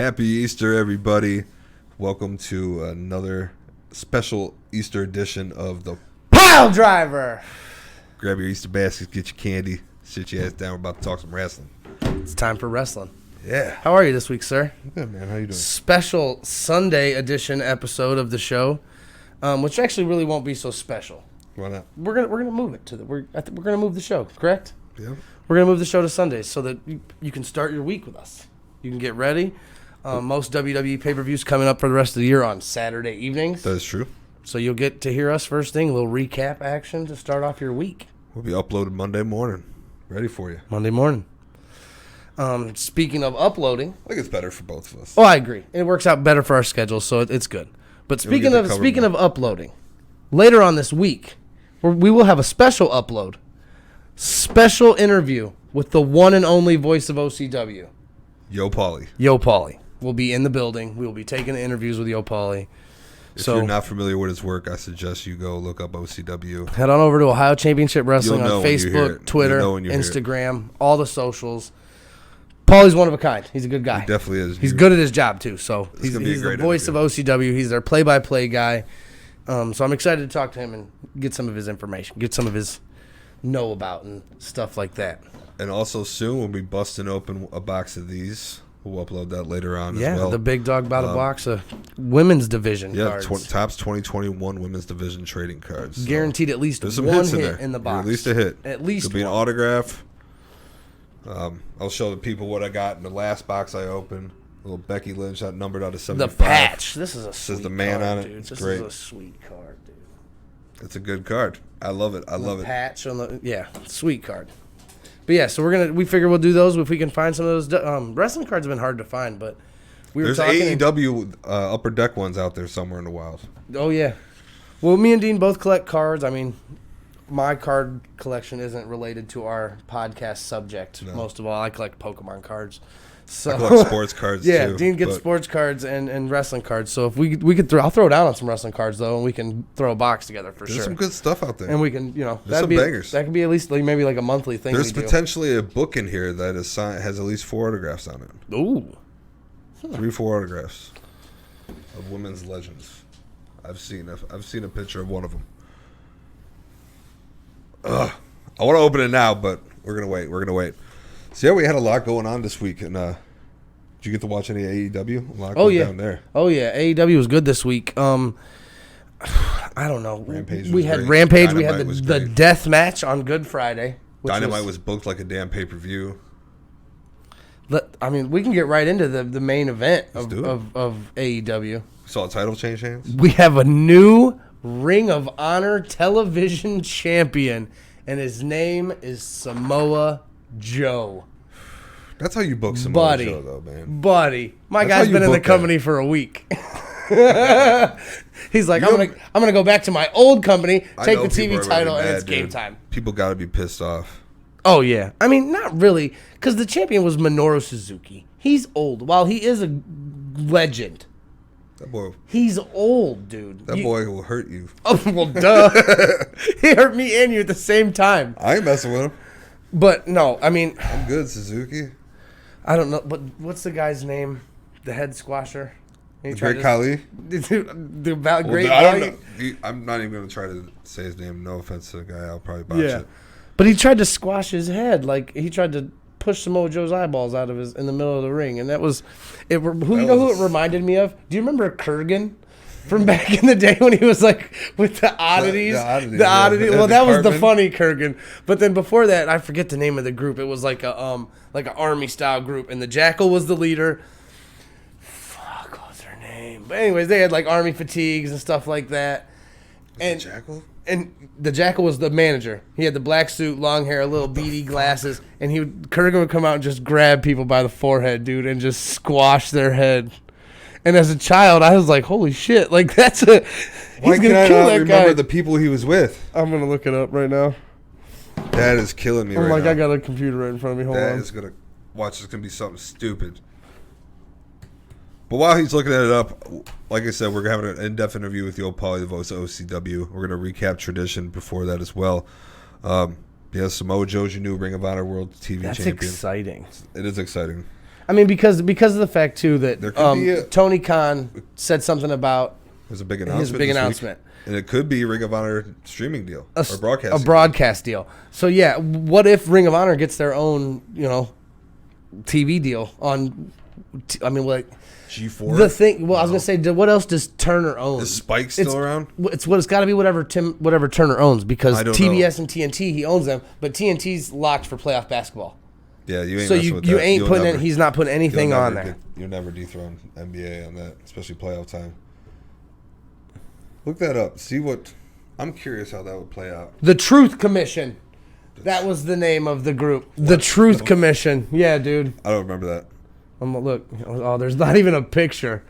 Happy Easter, everybody. Welcome to another special Easter edition of the Piledriver. Grab your Easter baskets, get your candy, sit your ass down. We're about to talk some wrestling. It's time for wrestling. Yeah. How are you this week, sir? Good, man. How you doing? Special Sunday edition episode of the show, which actually really won't be so special. Why not? We're gonna move it to we're gonna move the show, correct? Yeah. We're gonna move the show to Sundays so that you can start your week with us. You can get ready. Most WWE pay-per-views coming up for the rest of the year on Saturday evenings. That is true. So you'll get to hear us first thing, a little recap action to start off your week. We'll be uploaded Monday morning. Ready for you. Monday morning. Speaking of uploading, I think it's better for both of us. oh, I agree. It works out better for our schedule, so it's good. But speaking of uploading, later on this week, we will have a special upload, special interview with the one and only voice of OCW, Yo Paulie. Yo Paulie. We'll be in the building. We will be taking interviews with Yo Paulie. If you're not familiar with his work, I suggest you go look up OCW. Head on over to Ohio Championship Wrestling on You'll know when you hear Facebook, it. Twitter, You'll know when you hear it. Instagram, all the socials. Paulie's one of a kind. He's a good guy. He definitely is. He's good at his job, too. So he's the voice interview. of OCW. He's their play-by-play guy. So I'm excited to talk to him and get some of his information, get some of his know about and stuff like that. And also soon we'll be busting open a box of these. We'll upload that later on as well. Yeah, the big dog bought a box of women's division cards. Topps 2021 women's division trading cards. So guaranteed at least some one hits hit in the box. At least a hit. At least It'll be an one. autograph. I'll show the people what I got in the last box I opened. A little Becky Lynch, that numbered out of 75. The patch. This is a sweet Says the man card, on it. dude. It's this great. is a sweet card, dude. It's a good card. I love it. I love it. Patch on the sweet card. But yeah, so we figure we'll do those if we can find some of those. Wrestling cards have been hard to find, but There's AEW Upper Deck ones out there somewhere in the wild. Oh yeah, well, me and Dean both collect cards. I mean, my card collection isn't related to our podcast subject. No. Most of all, I collect Pokemon cards. So I collect sports cards too. Yeah, Dean gets sports cards and wrestling cards. So if we could I'll throw down on some wrestling cards though, and we can throw a box together for sure. There's some good stuff out there, and we can there's some bangers. That could be at least maybe like a monthly thing. There's potentially a book in here that is has at least 4 autographs on it. Ooh, 3-4 autographs of women's legends. I've seen a picture of one of them. I want to open it now, but we're gonna wait. So yeah, we had a lot going on this week, and did you get to watch any AEW? A lot down there. Oh yeah, AEW was good this week. I don't know. Rampage. We had great. Rampage. Dynamite we had the death match on Good Friday. Dynamite was booked like a damn pay-per-view. I mean, we can get right into the main event of AEW. You saw a title change hands? We have a new Ring of Honor television champion, and his name is Samoa Joe. That's how you book Samoa Joe, though, man. Buddy, my guy's been in the company for a week. He's like, I'm gonna go back to my old company, take the TV title, and it's game time. People got to be pissed off. Oh yeah, I mean, not really, because the champion was Minoru Suzuki. He's old. While he is a legend, that boy. He's old, dude. That boy will hurt you. Oh well, duh. He hurt me and you at the same time. I ain't messing with him. But no, I mean, I'm good, Suzuki. I don't know, but what's the guy's name? The head squasher. Great Khali. Great. I don't know. I'm not even gonna try to say his name. No offense to the guy. I'll probably botch it. But he tried to squash his head, like he tried to push Samoa Joe's eyeballs out of in the middle of the ring, and that was it. Who it reminded me of? Do you remember Kurgan from back in the day when he was like with the oddities? The oddity. Well, that was the funny Kurgan. But then before that, I forget the name of the group. It was like an army style group, and the Jackal was the leader. Fuck, what was her name? But anyways, they had like army fatigues and stuff like that. And the Jackal. And the Jackal was the manager. He had the black suit, long hair, little beady glasses, and Kurgan would come out and just grab people by the forehead, dude, and just squash their head. And as a child, I was like, "Holy shit!" Like that's a. Why can't I not remember the people he was with? I'm gonna look it up right now. That is killing me right now. I'm like, I got a computer right in front of me. Hold on. That is gonna watch. It's gonna be something stupid. But while he's looking it up, like I said, we're having an in-depth interview with Yo Paulie, the voice of OCW. We're going to recap tradition before that as well. Samoa Joe's your new Ring of Honor World TV Champion. That's exciting. It is exciting. I mean, because of the fact too There that could be Tony Khan said something about There's a big announcement. his big this week. announcement. And it could be Ring of Honor streaming deal or broadcast. A broadcast deal. So yeah, what if Ring of Honor gets their own, TV deal on? Like G4. the thing. Well, I was gonna say, what else does Turner own? Is Spike still around? It's got to be whatever Turner owns because I don't TBS and TNT he owns them, but TNT's locked for playoff basketball. Yeah, you ain't. So messing with you that. ain't You'll putting never- he's not putting anything you'll on never there. You'll never dethrone NBA on that, especially playoff time. Look that up. See what. I'm curious how that would play out. The Truth Commission. That was the name of the group. The Truth Commission. Yeah, dude. I don't remember that. Look. Oh, there's not even a picture.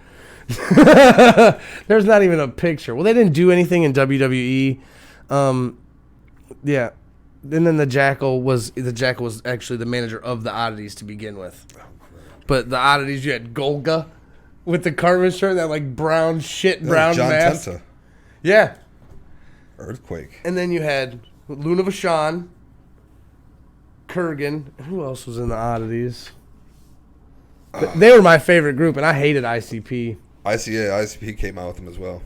There's not even a picture. Well, they didn't do anything in WWE. Yeah. And then the Jackal was actually the manager of the Oddities to begin with. But the Oddities, you had Golga with the Cartman shirt, that like brown John mask. Tenta. Yeah. Earthquake. And then you had Luna Vachon, Kurgan. Who else was in the Oddities? They were my favorite group, and I hated ICP. ICP came out with them as well.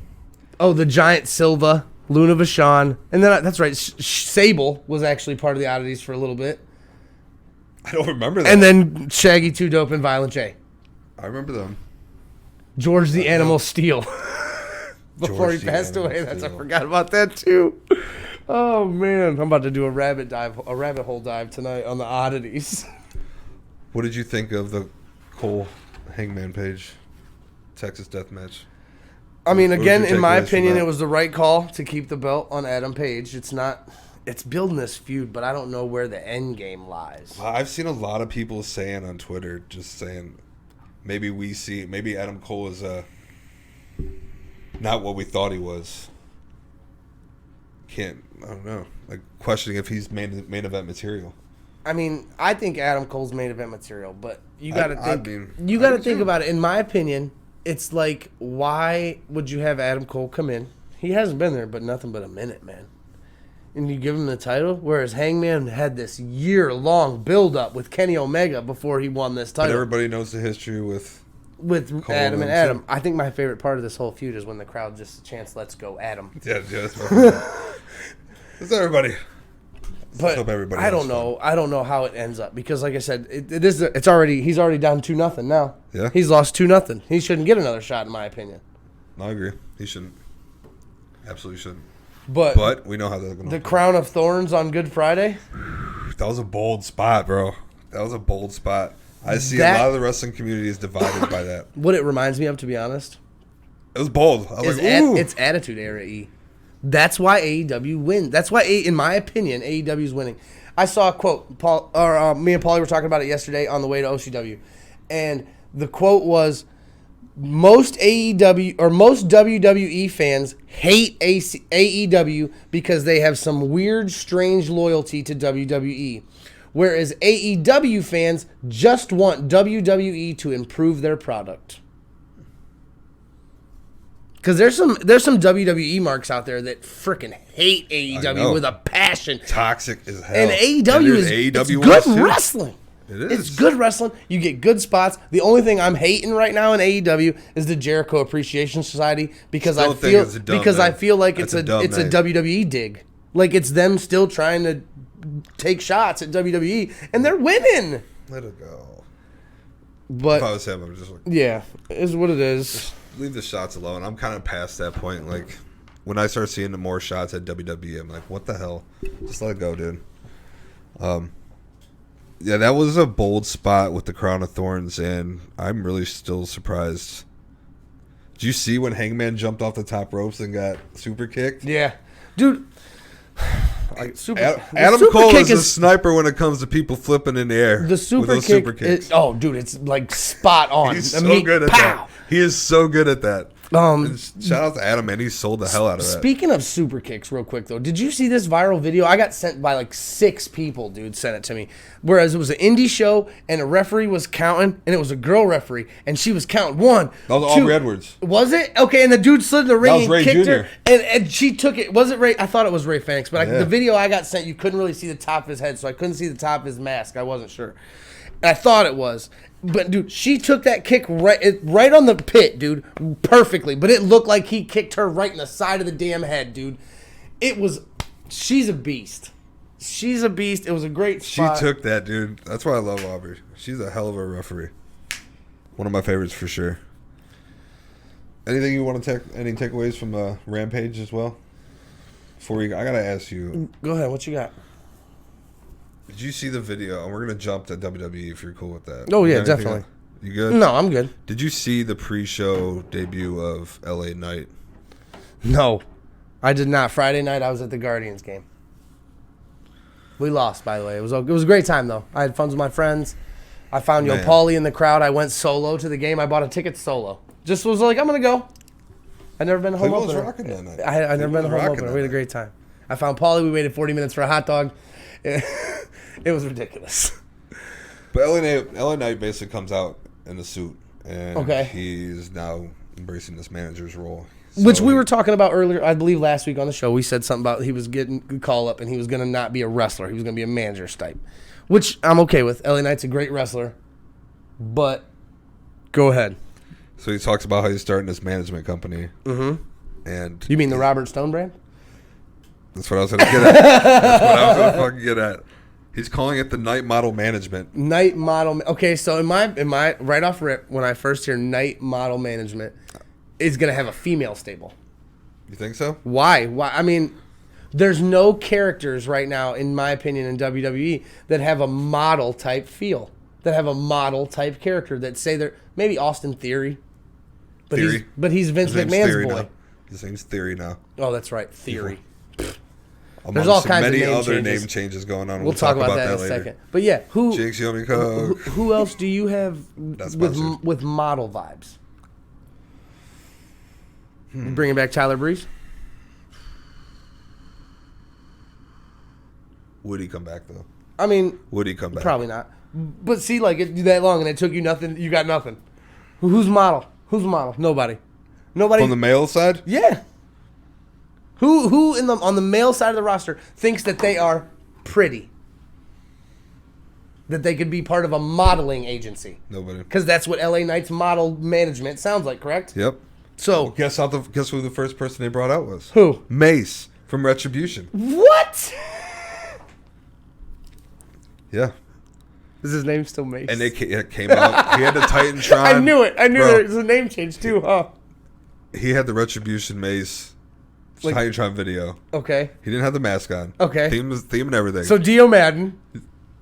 Oh, the Giant Silva, Luna Vachon. And then, that's right, Sable was actually part of the Oddities for a little bit. I don't remember that. And then Shaggy 2 Dope and Violent J. I remember them. George the Animal Steel. Before George he the passed Animal away. I Steel. forgot about that too. Oh man, I'm about to do a rabbit hole dive tonight on the Oddities. What did you think of the Cole Hangman Page Texas Death Match? I mean, What was again, your in my takeaways from opinion, that? it was the right call to keep the belt on Adam Page. It's building this feud, but I don't know where the end game lies. I've seen a lot of people saying on Twitter, maybe Adam Cole is not what we thought he was. I don't know. Like questioning if he's main event material. I mean, I think Adam Cole's main event material, but you got to think. I got to do think too. about it. In my opinion, it's like, why would you have Adam Cole come in? He hasn't been there, but nothing but a minute, man. And you give him the title, whereas Hangman had this year-long build-up with Kenny Omega before he won this But title. everybody knows the history with With Adam and too. Adam. I think my favorite part of this whole feud is when the crowd just chants, "Let's go, Adam." yeah, that's my favorite. That's everybody. But hope everybody I has don't know. I don't know how it ends up because, like I said, he's already down 2-0 now. Yeah. He's lost 2-0. He shouldn't get another shot, in my opinion. No, I agree. He shouldn't. Absolutely shouldn't. But we know how that's going to the crown of thorns on Good Friday. That was a bold spot, bro. That was a bold spot. I see a lot of the wrestling community is divided by that. What it reminds me of, to be honest, It was bold. I was like, ooh. it's Attitude Era E. That's why AEW wins. That's why, in my opinion, AEW is winning. I saw a quote. Me and Paulie were talking about it yesterday on the way to OCW, and the quote was, "Most AEW or most WWE fans hate AEW because they have some weird, strange loyalty to WWE, whereas AEW fans just want WWE to improve their product." Because there's some WWE marks out there that freaking hate AEW with a passion. Toxic as hell. And AEW is it's good wrestling. It is. It's good wrestling. You get good spots. The only thing I'm hating right now in AEW is the Jericho Appreciation Society because I feel like it's a WWE dig. Like it's them still trying to take shots at WWE and they're winning. Let it go. But If I was him, I'm just like, yeah, it is what it is. leave the shots alone. I'm kind of past that point. Like when I start seeing the more shots at WWE, I'm like, what the hell? Just let it go, dude. Yeah, that was a bold spot with the Crown of Thorns, and I'm really still surprised. Did you see when Hangman jumped off the top ropes and got super kicked? Yeah, dude. Adam Cole is a sniper when it comes to people flipping in the air. The super with those kick. super kicks. Dude, it's like spot on. He's so good at that. He is so good at that. And shout out to Adam, man. He sold the hell out of that. Speaking of super kicks, real quick though, did you see this viral video? I got sent by like 6 people, dude. Sent it to me. Whereas it was an indie show and a referee was counting, and it was a girl referee, and she was counting 1. That was Aubrey Edwards. Was it? Okay, and the dude slid in the ring and Ray kicked Jr. her, and she took it. Was it Ray? I thought it was Ray Phoenix, but the video I got sent, you couldn't really see the top of his head, so I couldn't see the top of his mask. I wasn't sure. I thought it was. But, dude, she took that kick right on the pit, dude, perfectly. But it looked like he kicked her right in the side of the damn head, dude. She's a beast. She's a beast. It was a great spot. She took that, dude. That's why I love Aubrey. She's a hell of a referee. One of my favorites for sure. Anything you want to take? Any takeaways from Rampage as well? I gotta ask you. Go ahead. What you got? Did you see the video? And we're gonna jump to WWE if you're cool with that. Oh yeah, definitely. You good? No, I'm good. Did you see the pre-show debut of LA Knight? No, I did not. Friday night, I was at the Guardians game. We lost, by the way. It was a great time though. I had fun with my friends. I found Yo Paulie in the crowd. I went solo to the game. I bought a ticket solo. Just was like, I'm gonna go. I'd never been a home opener. Rocking that night. I never been a home opener. We had a great time. I found Paulie. We waited 40 minutes for a hot dog. It was ridiculous. But LA Knight basically comes out in a suit, and he's now embracing this manager's role. So which we were talking about earlier, I believe last week on the show. We said something about he was getting a call up and he was going to not be a wrestler. He was going to be a manager type, which I'm okay with. LA Knight's a great wrestler, but go ahead. So he talks about how he's starting this management company. Mm-hmm. And you mean the Robert Stone brand? That's what I was going to get at. That's what I was going to fucking get at. He's calling it the Night Model Management. Night Model. Okay, so in my right off rip, when I first hear Night Model Management, it's going to have a female stable. You think so? Why? I mean, there's no characters right now, in my opinion, in WWE that have a model type feel, that have a model type character that say they're maybe Austin Theory. But he's Vince McMahon's boy. Now. His name's Theory now. Oh, that's right, Theory. There's all kinds of name changes going on. We'll talk about that in a second. But yeah, who else do you have with model vibes? Bringing back Tyler Breeze? Would he come back though? I mean, would he come back? Probably not. But see, like it that long and it took you nothing. You got nothing. Who's model? Nobody. From the male side? Yeah. Who on the male side of the roster thinks that they are pretty? That they could be part of a modeling agency? Nobody. Because that's what LA Knight's model management sounds like, correct? Yep. So guess who the first person they brought out was? Who? Mace from Retribution. What? Yeah. Is his name still Mace? And it came out. He had the Titantron. I knew it. There was a name change too, huh? He had the Retribution Mace Titantron video. Okay. He didn't have the mask on. Okay. Theme and everything. So Dio Madden.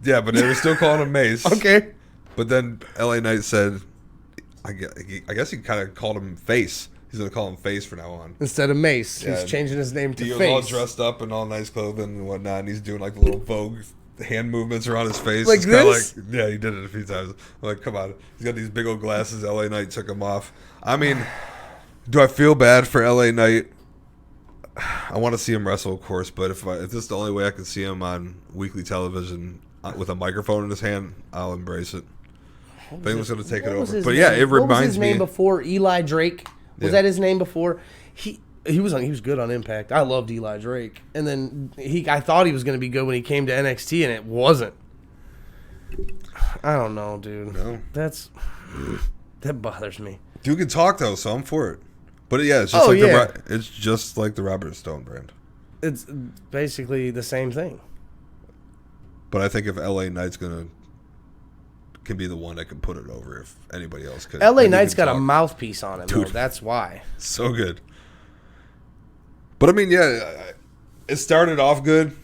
Yeah, but they were still calling him Mace. Okay. But then LA Knight said, I guess he kind of called him Face. He's going to call him Face from now on. Instead of Mace. Yeah, he's changing his name to Dio's Face. all dressed up in all nice clothing and whatnot, and he's doing like the little Vogue hand movements around his face. Like it's this? Like, yeah, he did it a few times. I'm like, come on. He's got these big old glasses. LA Knight took them off. I mean, do I feel bad for LA Knight? I want to see him wrestle, of course, but if this is the only way I can see him on weekly television with a microphone in his hand, I'll embrace it. I think was going to take it over. But yeah, it reminds me. What was his name before? Eli Drake? Was that his name before? He was good on Impact. I loved Eli Drake. And then I thought he was going to be good when he came to NXT, and it wasn't. I don't know, dude. No. That bothers me. Dude can talk though, so I'm for it. But yeah, it's just it's just like the Robert Stone brand. It's basically the same thing. But I think if LA Knight's can be the one that can put it over if anybody else could. LA Knight's got a mouthpiece on him, dude. Though. That's why. So good. But I mean, yeah, it started off good,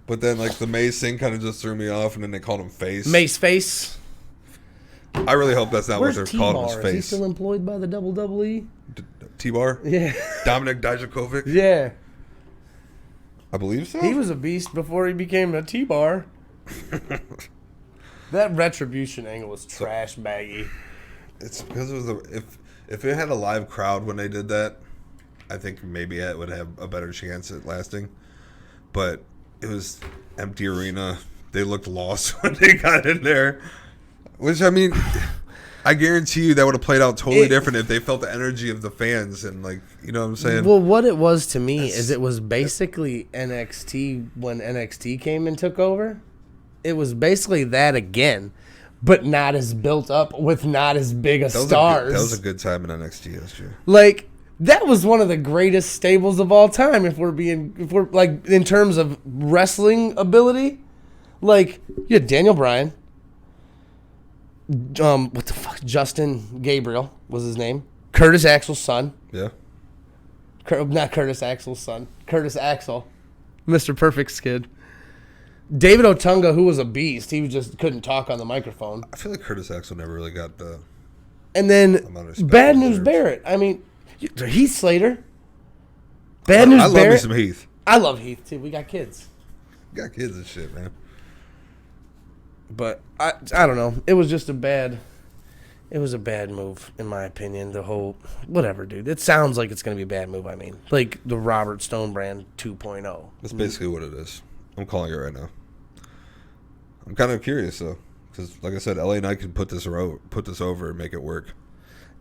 but then like the Mace thing kind of just threw me off, and then they called him Face. Mace Face. I really hope that's not what they're calling his face. Is he still employed by the WWE? T-Bar? Yeah. Dominic Dijakovic? Yeah. I believe so. He was a beast before he became a T-Bar. That Retribution angle was trash baggy. It's because it was if it had a live crowd when they did that, I think maybe it would have a better chance at lasting. But it was empty arena. They looked lost when they got in there. Which, I mean, I guarantee you that would have played out totally different if they felt the energy of the fans and, like, you know what I'm saying? Well, what it was to me is it was basically NXT when NXT came and took over. It was basically that again, but not as built up with not as big a stars. That was a good time in NXT yesterday. Like, that was one of the greatest stables of all time. If we're like in terms of wrestling ability, like you had Daniel Bryan, what the fuck, Justin Gabriel was his name, Curtis Axel's son. Yeah. Not Curtis Axel's son. Curtis Axel, Mr. Perfect's kid. David Otunga, who was a beast, he just couldn't talk on the microphone. I feel like Curtis Axel never really got the. And then Bad News Barrett. I mean, Heath Slater. Bad News Barrett. I love me some Heath. I love Heath too. We got kids. Got kids and shit, man. But I don't know. It was just a bad move in my opinion. The whole whatever, dude. It sounds like it's gonna be a bad move. I mean, like the Robert Stone brand 2.0. That's basically what it is. I'm calling it right now. I'm kind of curious though, because like I said, LA Knight can put this over and make it work.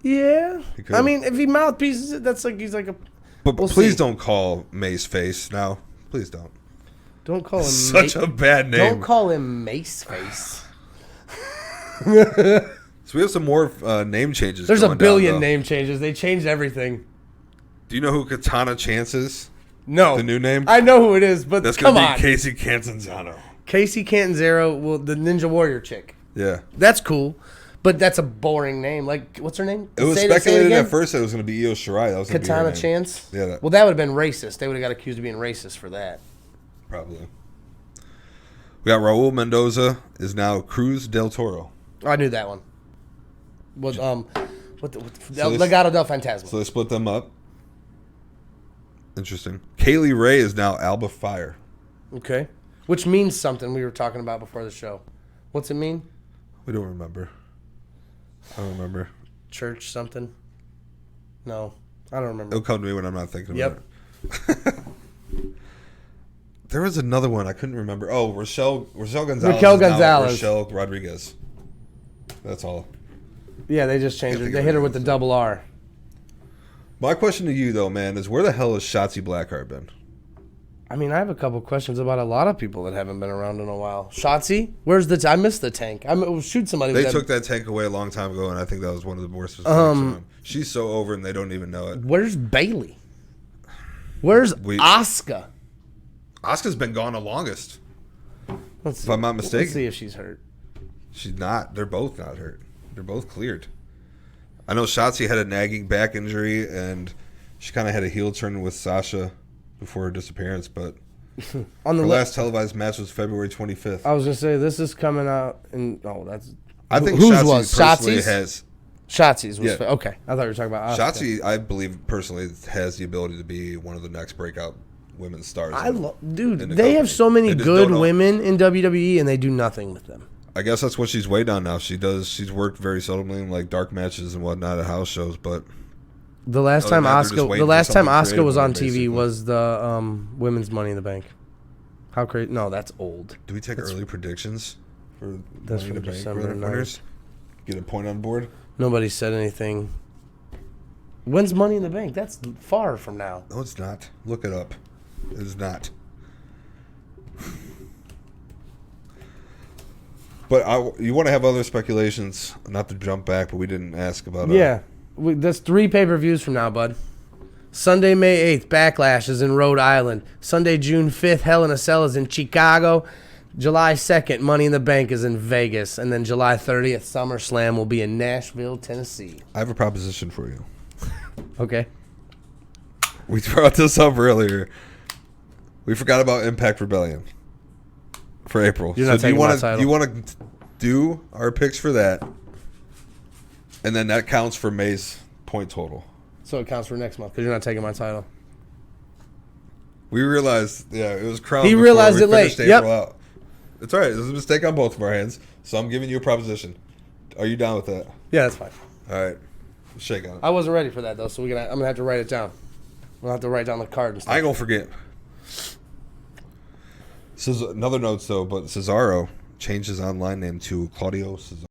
Yeah, I mean, if he mouthpieces it, that's like he's like a. But please don't call Mace Face now. Please don't. Don't call him such a bad name. Don't call him Mace Face. So we have some more name changes. There's a billion name changes. They changed everything. Do you know who Katana Chance is? No. The new name? I know who it is, but that's come on. That's going to be Casey Catanzaro. Casey Catanzaro, well, the Ninja Warrior chick. Yeah. That's cool, but that's a boring name. Like, what's her name? It was speculated at first that it was going to be Io Shirai. That was Katana Chance? Yeah. Well, that would have been racist. They would have got accused of being racist for that. Probably. We got Raul Mendoza is now Cruz del Toro. I knew that one. Legado del Fantasma. So they split them up. Interesting. Kaylee Ray is now Alba Fire. Okay. Which means something we were talking about before the show. What's it mean? We don't remember. I don't remember. Church something? No. I don't remember. It'll come to me when I'm not thinking about it. There was another one I couldn't remember. Oh, Rochelle Gonzalez. Raquel Gonzalez. Rochelle Rodriguez. That's all. Yeah, they just changed it. They hit her with the double R. My question to you, though, man, is where the hell has Shotzi Blackheart been? I mean, I have a couple questions about a lot of people that haven't been around in a while. Shotzi? Where's the... I missed the tank. Shoot somebody with that. They took that tank away a long time ago, and I think that was one of the worst mistakes. She's so over, and they don't even know it. Where's Bailey? Where's Asuka? Asuka's been gone the longest. If I'm not mistaken. Let's see if she's hurt. She's not. They're both not hurt. They're both cleared. I know Shotzi had a nagging back injury, and she kind of had a heel turn with Sasha before her disappearance, but on the her last televised match was February 25th. I was going to say, this is coming out in... Oh, that's... I think whose Shotzi was? personally Shotzi's? has... Shotzi's was... Yeah. Okay. I thought you were talking about Asuka. Shotzi, I believe, personally has the ability to be one of the next breakout women's stars. Dude, they have so many good women in WWE, and they do nothing with them. I guess that's what she's waiting on now. She's worked very seldomly in like dark matches and whatnot at house shows, but the last time Asuka was on TV was the women's Money in the Bank. How crazy! No, that's old. Do we take early predictions for that's Money in the Bank December for the winners? Get a point on board. Nobody said anything. When's Money in the Bank? That's far from now. No, it's not. Look it up. It is not. But you want to have other speculations, not to jump back, but we didn't ask about it. Yeah. That's 3 pay-per-views from now, bud. Sunday, May 8th, Backlash is in Rhode Island. Sunday, June 5th, Hell in a Cell is in Chicago. July 2nd, Money in the Bank is in Vegas. And then July 30th, SummerSlam will be in Nashville, Tennessee. I have a proposition for you. Okay. We brought this up earlier. We forgot about Impact Rebellion for April. You're not taking my title. Do you want to do our picks for that? And then that counts for May's point total. So it counts for next month because you're not taking my title. We realized, it was crowned. He realized it late. Yep. Out. It's all right. There's a mistake on both of our hands. So I'm giving you a proposition. Are you down with that? Yeah, that's fine. All right. Shake on it. I wasn't ready for that, though, so I'm going to have to write it down. We'll have to write down the card and stuff. I ain't going to forget. Another note, though, but Cesaro changed his online name to Claudio Cesaro.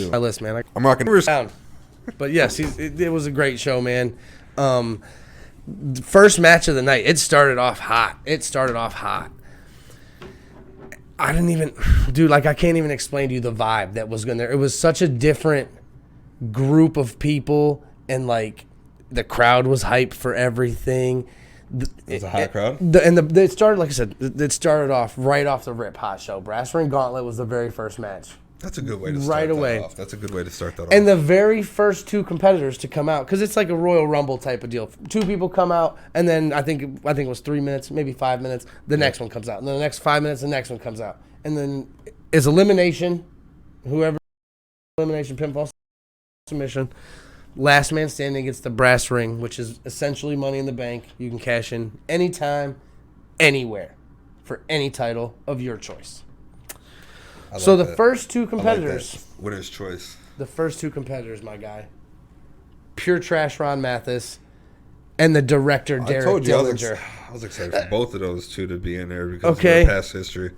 My list, man. I'm rocking. Down. But yes, it was a great show, man. First match of the night. It started off hot. I didn't even, dude, like I can't even explain to you the vibe that was going there. It was such a different group of people, and like the crowd was hyped for everything. It was a hot crowd. It started, like I said, it started off right off the rip, hot show. Brass Ring Gauntlet was the very first match. That's a good way to start that off. That's a good way to start that off. And the very first two competitors to come out, because it's like a Royal Rumble type of deal. Two people come out, and then I think it was 3 minutes, maybe 5 minutes. The next one comes out, and then the next 5 minutes, the next one comes out, and then it's elimination. Whoever elimination, pinfall, submission. Last man standing gets the brass ring, which is essentially Money in the Bank. You can cash in anytime, anywhere, for any title of your choice. So the first two competitors, winner's choice. The first two competitors, my guy, pure trash Ron Mathis, and the director Derek Dillinger. I was excited for both of those two to be in there because of their past history.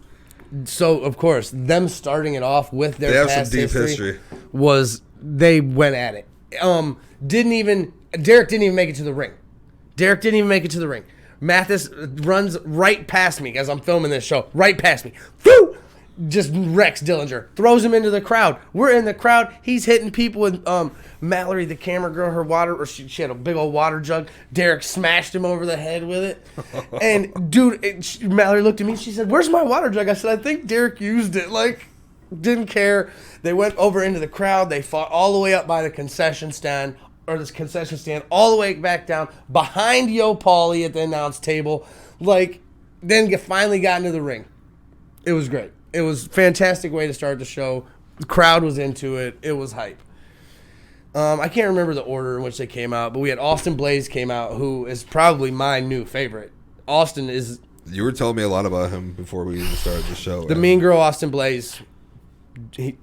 So of course, them starting it off with their past history was they went at it. Derek didn't even make it to the ring. Mathis runs right past me as I'm filming this show. Right past me. Woo! Just wrecks Dillinger. Throws him into the crowd. We're in the crowd. He's hitting people with Mallory, the camera girl, her water, or she had a big old water jug. Derek smashed him over the head with it. And dude, Mallory looked at me. She said, "Where's my water jug?" I said, "I think Derek used it." Like, didn't care. They went over into the crowd. They fought all the way up by the concession stand, all the way back down behind Yo Paulie at the announce table. Like, then finally got into the ring. It was great. It was a fantastic way to start the show. The crowd was into it. It was hype. I can't remember the order in which they came out, but we had Austin Blaise came out, who is probably my new favorite. Austin is... You were telling me a lot about him before we even started the show. The mean girl Austin Blaise. He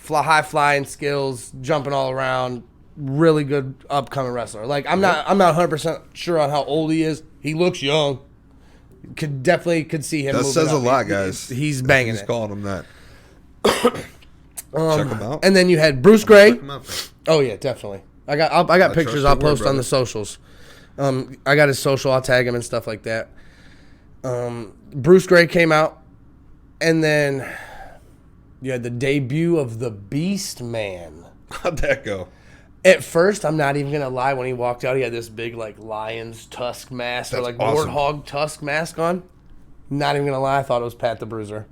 high flying skills, jumping all around, really good upcoming wrestler. Like I'm not 100% sure on how old he is. He looks young. Could see him. That says a lot, guys. He's banging. He's calling him that. Check him out. And then you had Bruce Gray. Oh yeah, definitely. I got pictures. I'll post on the socials. I got his social. I'll tag him and stuff like that. Bruce Gray came out, and then you had the debut of the Beast Man. How'd that go? At first, I'm not even gonna lie. When he walked out, he had this big like lion's tusk mask or like awesome. Warthog tusk mask on. Not even gonna lie, I thought it was Pat the Bruiser.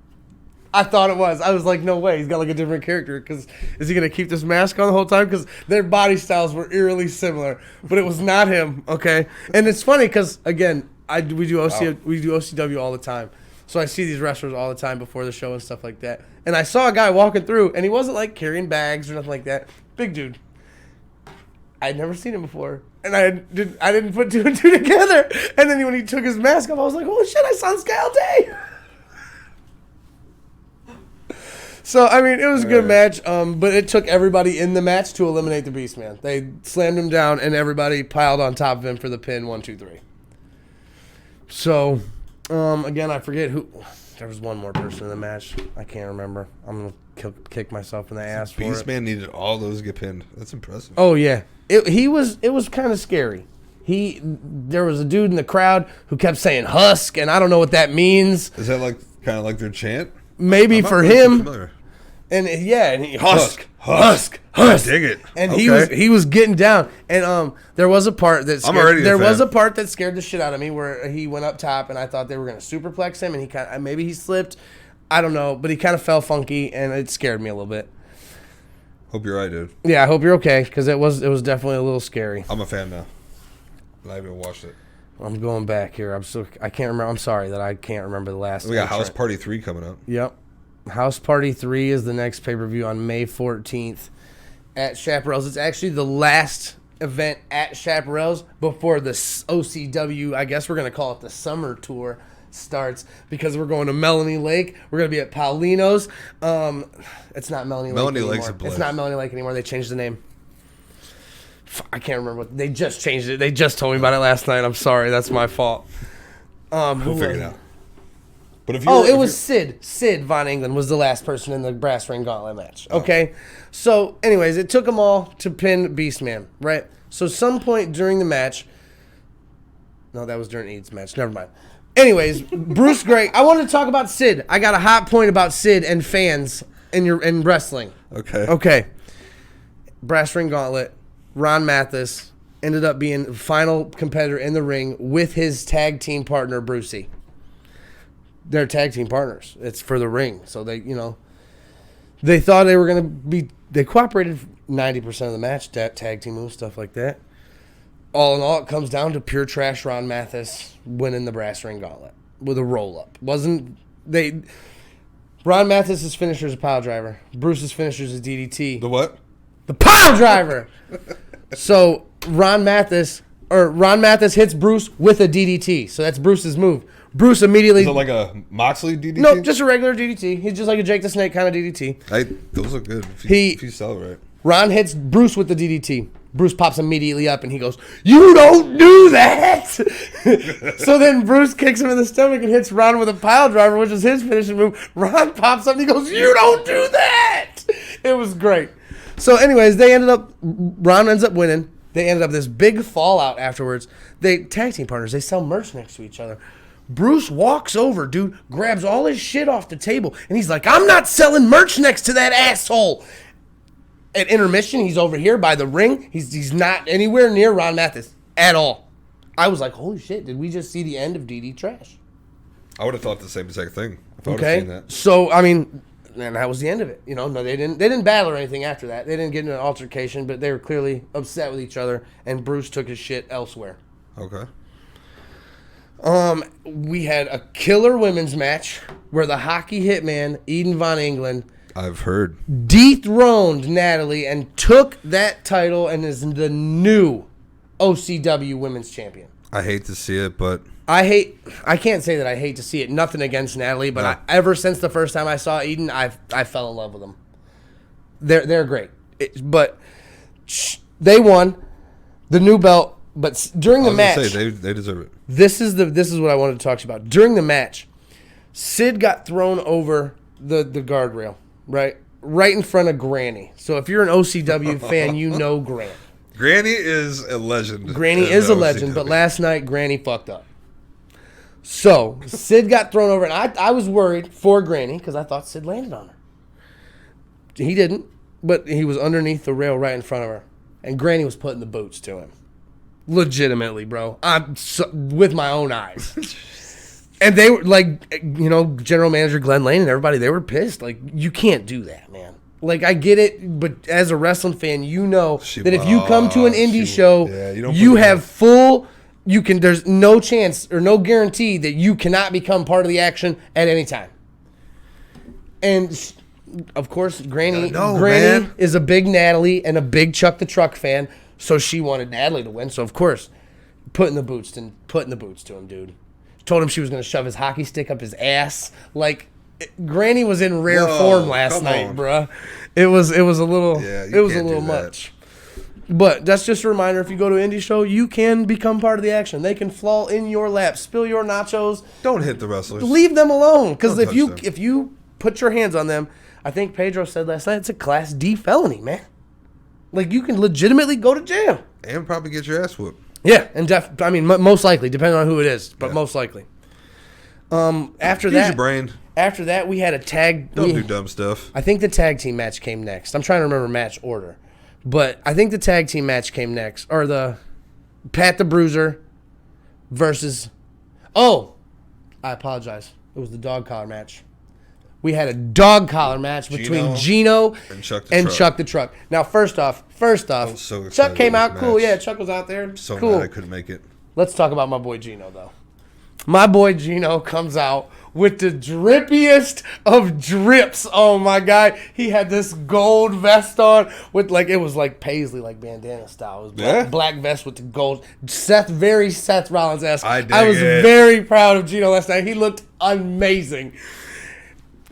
I thought it was. I was like, no way. He's got like a different character. Because is he gonna keep this mask on the whole time? Because their body styles were eerily similar, but it was not him. Okay, and it's funny because again, we do OCW all the time. So I see these wrestlers all the time before the show and stuff like that. And I saw a guy walking through, and he wasn't like carrying bags or nothing like that. Big dude. I'd never seen him before, and I didn't put two and two together. And then when he took his mask off, I was like, "Holy shit! I saw this guy all day." So I mean, it was a good match, but it took everybody in the match to eliminate the Beast Man. They slammed him down, and everybody piled on top of him for the pin. 1, 2, 3. So, again, I forget who. There was one more person in the match. I can't remember. I'm gonna kick myself in the ass for it. Beast Man needed all those to get pinned. That's impressive. Oh yeah. It was kind of scary. There was a dude in the crowd who kept saying "husk," and I don't know what that means. Is that like kind of like their chant? Maybe for him. And and he husk. I dig it. And he was getting down. And there was a part that scared the shit out of me where he went up top, and I thought they were gonna superplex him, and he maybe he slipped. I don't know, but he kind of fell funky, and it scared me a little bit. Hope you're right, dude. Yeah, I hope you're okay, because it was definitely a little scary. I'm a fan now. I haven't watched it. I'm going back here. I can't remember. I'm sorry that I can't remember the last. We got House Party 3 coming up. Yep. House Party 3 is the next pay-per-view on May 14th at Chaparral's. It's actually the last event at Chaparral's before the OCW, I guess we're going to call it the summer tour, starts, because we're going to Melanie Lake. We're going to be at Paulino's. It's not Melanie Lake anymore. Lake's a Blaise. It's not Melanie Lake anymore. They changed the name. I can't remember what they just changed it. They just told me about it last night. I'm sorry. That's my fault. We'll figure it out. But if it was Sid. Sid Von England was the last person in the brass ring gauntlet match. Okay? So, anyways, it took them all to pin Beastman, right? So, some point during the match... No, that was during Eads' match. Never mind. Anyways, Bruce Gray... I wanted to talk about Sid. I got a hot point about Sid and fans in wrestling. Okay. Brass ring gauntlet. Ron Mathis ended up being the final competitor in the ring with his tag team partner, Brucey. They're tag team partners. It's for the ring. So they thought they were going to be, they cooperated 90% of the match, tag team moves, stuff like that. All in all, it comes down to pure trash Ron Mathis winning the brass ring gauntlet with a roll up. Ron Mathis' finisher is a pile driver. Bruce's finisher is a DDT. The what? The pile driver! So Ron Mathis hits Bruce with a DDT. So that's Bruce's move. Bruce immediately... Is it like a Moxley DDT? No, just a regular DDT. He's just like a Jake the Snake kind of DDT. Those look good if you sell it right. Ron hits Bruce with the DDT. Bruce pops immediately up and he goes, "You don't do that!" So then Bruce kicks him in the stomach and hits Ron with a pile driver, which is his finishing move. Ron pops up and he goes, "You don't do that!" It was great. So anyways, Ron ends up winning. They ended up this big fallout afterwards. They tag team partners. They sell merch next to each other. Bruce walks over, dude, grabs all his shit off the table, and he's like, "I'm not selling merch next to that asshole." At intermission, he's over here by the ring. He's not anywhere near Ron Mathis at all. I was like, holy shit, did we just see the end of DD Trash? I would have thought the same exact thing if I would have seen that. So, I mean, and that was the end of it. No, they didn't battle or anything after that. They didn't get into an altercation, but they were clearly upset with each other, and Bruce took his shit elsewhere. Okay. We had a killer women's match where the hockey hitman, Eden Von England, I've heard, dethroned Natalie and took that title and is the new OCW Women's Champion. I hate to see it, but I can't say that I hate to see it. Nothing against Natalie, but ever since the first time I saw Eden, I fell in love with them. They're great, but they won the new belt. But during the match, they deserve it. This is what I wanted to talk to you about. During the match, Sid got thrown over the guardrail, right in front of Granny. So if you're an OCW fan, you know Granny. Granny is a legend. Granny is a legend, but last night Granny fucked up. So Sid got thrown over, and I was worried for Granny because I thought Sid landed on her. He didn't, but he was underneath the rail right in front of her, and Granny was putting the boots to him. Legitimately, bro. With my own eyes. And they were like, General Manager Glenn Lane and everybody, they were pissed. Like, you can't do that, man. Like, I get it, but as a wrestling fan, that if you come to an indie show, you have full, there's no chance or no guarantee that you cannot become part of the action at any time. And, of course, Granny is a big Natalie and a big Chuck the Truck fan. So she wanted Natalie to win. So, of course, putting the boots to him, dude. Told him she was going to shove his hockey stick up his ass. Like, Granny was in rare form last night, bruh. It was a little much. But that's just a reminder, if you go to an indie show, you can become part of the action. They can fall in your lap, spill your nachos. Don't hit the wrestlers. Leave them alone. Because if you put your hands on them, I think Pedro said last night, it's a Class D felony, man. Like, you can legitimately go to jail. And probably get your ass whooped. Yeah, and most likely, depending on who it is, but most likely. After Use your brain. After that, we had a tag. Don't do dumb stuff. I think the tag team match came next. I'm trying to remember match order. But I think the tag team match came next. Or the Pat the Bruiser versus... Oh! I apologize. It was the dog collar match. We had a dog collar match between Geno and Chuck the Truck. Now, first off, Chuck came out cool. Yeah, Chuck was out there. So cool. mad I couldn't make it. Let's talk about my boy Geno, though. My boy Geno comes out with the drippiest of drips. Oh, my God. He had this gold vest on with, it was like paisley, like bandana style. It was black vest with the gold. Very Seth Rollins-esque. I was very proud of Geno last night. He looked amazing.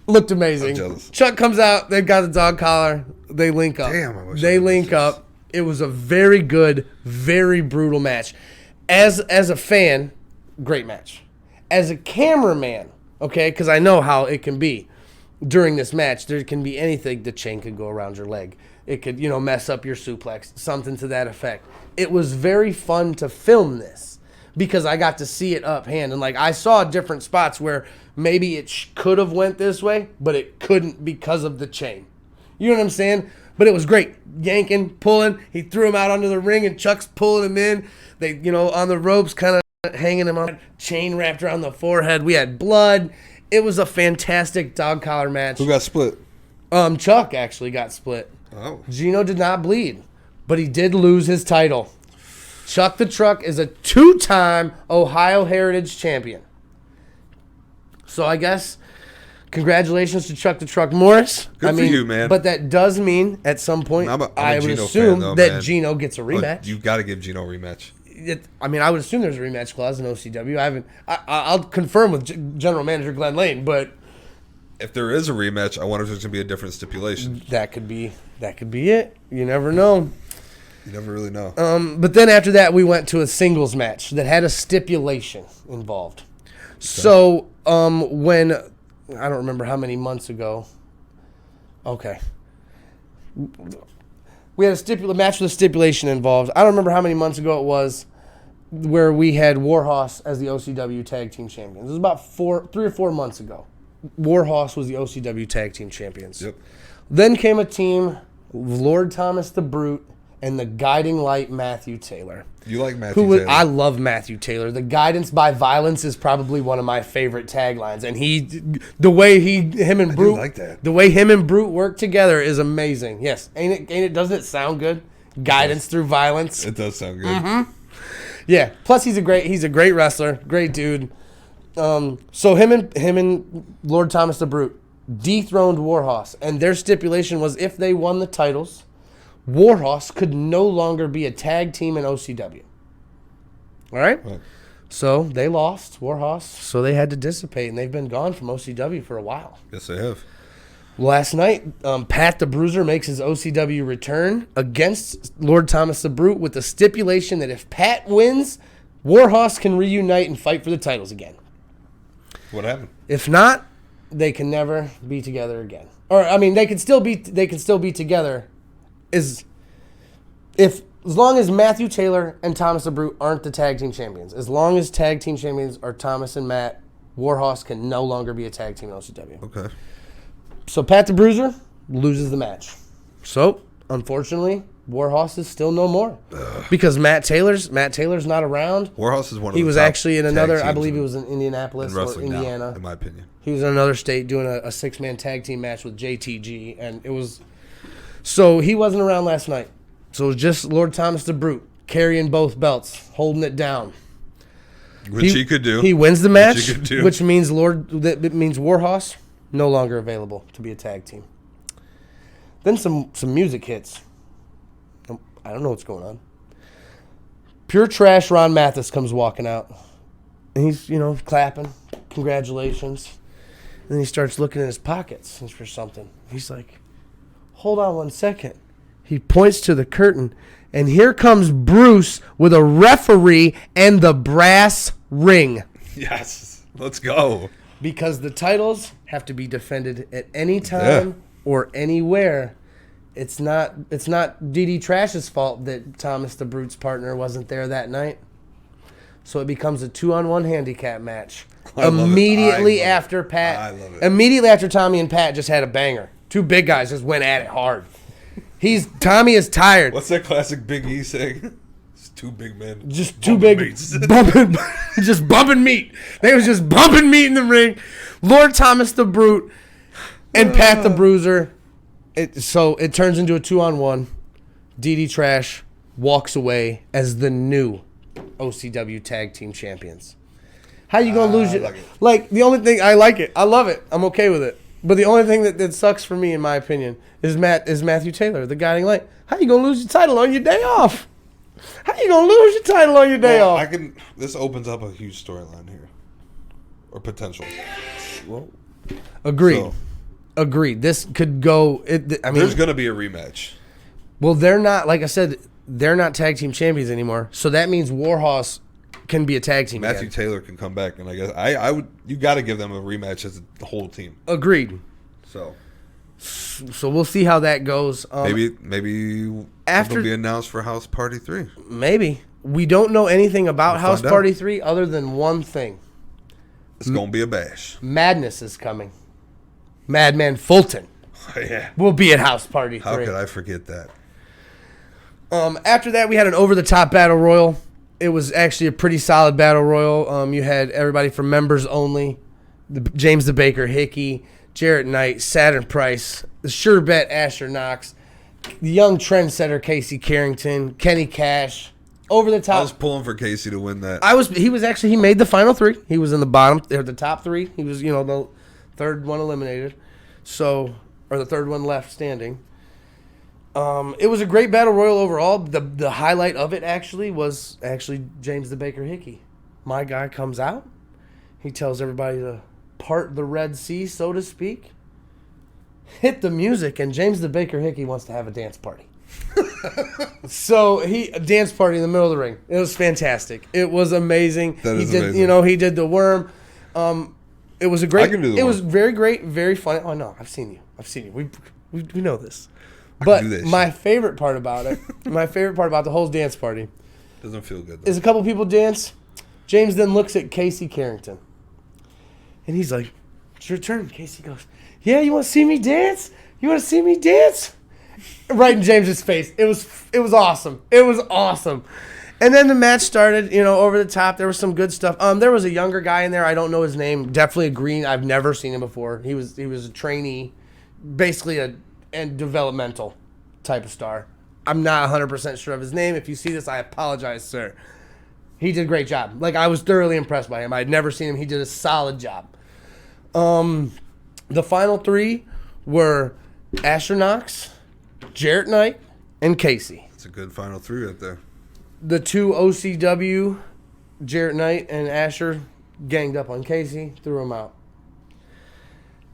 Looked amazing. I'm jealous. Chuck comes out. They've got the dog collar. They link up. Damn, I wish they link up. It was a very good, very brutal match. As a fan, great match. As a cameraman, okay? Because I know how it can be during this match. There can be anything. The chain could go around your leg. It could, mess up your suplex, something to that effect. It was very fun to film this because I got to see it up hand. And, I saw different spots where maybe it could have went this way, but it couldn't because of the chain. You know what I'm saying? But it was great. Yanking, pulling. He threw him out onto the ring, and Chuck's pulling him in. They, on the ropes, kind of hanging him on. Chain wrapped around the forehead. We had blood. It was a fantastic dog collar match. Who got split? Chuck actually got split. Oh. Geno did not bleed, but he did lose his title. Chuck the Truck is a 2-time Ohio Heritage champion. So I guess congratulations to Chuck the Truck Morris. Good for you, man. But that does mean at some point I'm a I would Geno assume fan, though, that man. Geno gets a rematch. You've got to give Geno a rematch. I would assume there's a rematch clause in OCW. I'll confirm with General Manager Glenn Lane, but if there is a rematch, I wonder if there's going to be a different stipulation. that could be it. You never know. You never really know. But then after that, we went to a singles match that had a stipulation involved. Okay. So when I don't remember how many months ago. Okay. We had a match with a stipulation involved. I don't remember how many months ago it was where we had Warhorse as the OCW Tag Team Champions. It was about 3 or 4 months ago. Warhorse was the OCW Tag Team Champions. Yep. Then came a team, Lord Thomas the Brute and the Guiding Light Matthew Taylor. You like Matthew Taylor? I love Matthew Taylor. The guidance by violence is probably one of my favorite taglines, and the way him and Brute like that. The way him and Brute work together is amazing. Yes, ain't it? Doesn't it sound good? Guidance through violence. It does sound good. Mm-hmm. Yeah. Plus, he's a great wrestler, great dude. So him and Lord Thomas the Brute dethroned Warhorse, and their stipulation was if they won the titles, Warhorse could no longer be a tag team in OCW. All right? So they lost Warhorse, so they had to dissipate, and they've been gone from OCW for a while. Yes, they have. Last night, Pat the Bruiser makes his OCW return against Lord Thomas the Brute with the stipulation that if Pat wins, Warhorse can reunite and fight for the titles again. What happened? If not, they can never be together again. Or they can still be together. As long as Matthew Taylor and Thomas the Brute aren't the tag team champions, as long as tag team champions are Thomas and Matt, Warhorse can no longer be a tag team in OCW. Okay. So Pat the Bruiser loses the match. So unfortunately, Warhorse is still no more because Matt Taylor's not around. Warhorse is one of he the was top actually in another. tag I believe teams he was in Indianapolis or Indiana. now, in my opinion. He was in another state doing a 6-man tag team match with JTG, and it was. So he wasn't around last night. So it was just Lord Thomas the Brute carrying both belts, holding it down. Which he could do. He wins the match, which means Warhorse no longer available to be a tag team. Then some music hits. I don't know what's going on. Pure trash Ron Mathis comes walking out. And he's, clapping. Congratulations. And then he starts looking in his pockets for something. He's like, hold on one second. He points to the curtain, and here comes Bruce with a referee and the brass ring. Yes. Let's go. Because the titles have to be defended at any time or anywhere. It's not DD Trash's fault that Thomas the Brute's partner wasn't there that night. So it becomes a 2-on-1 handicap match. Immediately after Tommy and Pat just had a banger. Two big guys just went at it hard. Tommy is tired. What's that classic Big E saying? It's two big men. Just two big bumping meat. They was just bumping meat in the ring. Lord Thomas the Brute and Pat the Bruiser. So it turns into a 2-on-1. DD Trash walks away as the new OCW Tag Team Champions. How you gonna lose it? Like the only thing I like it, I love it, I'm okay with it. But the only thing that sucks for me, in my opinion, is Matthew Taylor, the Guiding Light. How you gonna lose your title on your day off? How you gonna lose your title on your day off? This opens up a huge storyline here, or potential. Well, agreed. Agreed. This could go. There's gonna be a rematch. Well, they're not. Like I said, they're not tag team champions anymore. So that means Warhorse can be a tag team Matthew again. Taylor can come back, and I guess I would. You got to give them a rematch as the whole team. Agreed. So we'll see how that goes. Maybe after it'll be announced for House Party 3. Maybe. We don't know anything about We'll House find Party out. 3 other than one thing. It's gonna be a bash. Madness is coming. Madman Fulton Yeah. will be at House Party 3. How could I forget that? After that, we had an over-the-top battle royal. It was actually a pretty solid battle royal. You had everybody from members only, James the Baker Hickey, Jarrett Knight, Saturn Price, the sure bet Asher Knox, the young trendsetter Casey Carrington, Kenny Cash. Over the top. I was pulling for Casey to win that. He made the final 3. He was in the bottom, or the top 3. He was, the third one eliminated. So, or the third one left standing. It was a great battle royal overall. The highlight of it was James the Baker Hickey. My guy comes out. He tells everybody to part the Red Sea, so to speak. Hit the music, and James the Baker Hickey wants to have a dance party. So a dance party in the middle of the ring. It was fantastic. It was amazing. Amazing. He did the worm. It was a great. I can do the it worm. was very great, very funny. Oh no, I've seen you. We know this. I But can do that my shit. favorite part about it, the whole dance party, Doesn't feel good though. is a couple people dance. James then looks at Casey Carrington, and he's like, "It's your turn." Casey goes, "Yeah, you want to see me dance? You want to see me dance?" Right in James's face. It was awesome. It was awesome. And then the match started, over the top. There was some good stuff. There was a younger guy in there. I don't know his name. Definitely a green. I've never seen him before. He was a trainee, basically a developmental type of star. I'm not 100% sure of his name. If you see this, I apologize, sir. He did a great job. I was thoroughly impressed by him. I had never seen him. He did a solid job. The final 3 were Asher Knox, Jarrett Knight, and Casey. It's a good final 3 right there. The 2 OCW, Jarrett Knight and Asher, ganged up on Casey, threw him out.